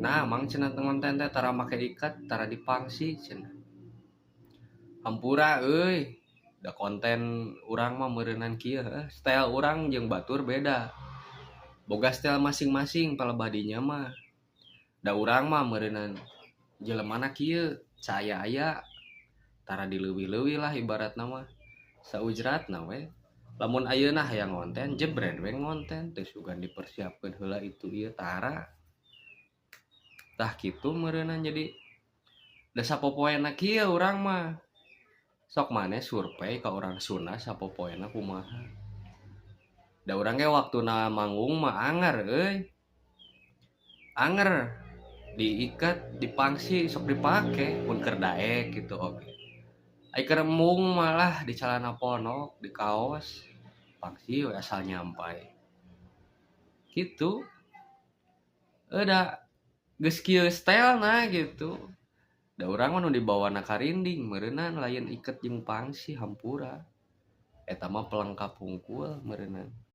Nah mang cenah ngonten teh tara make ikat tara dipangsi cenah hampura euy da konten urang mah meureunan kieu style urang jeung batur beda boga style masing-masing palebadinya mah da urang mah meureunan jelemana kieu saya aya tara dileuwih-leuwih lah ibaratna mah saujratna we lamun ayeuna hayang ngonten jebret we ngonten teu sugan dipersiapkeun heula itu ieu tara tah kitu meureunan jadi da sapopoena kieu urang mah sok maneh survei ka urang Sunda sapopoena kumaha da urang ge waktuna manggung mah anger euy anger diikat dipangsi sok dipake mun keur daek gitu oge ai keur embung malah di calana ponok di kaos pangsi we asal nyampai gitu da geus kieu stylena gitu da urang mah nu dibawana karinding meureunan lain iket jeung pangsi hampura eta mah pelengkap hungkul meureunan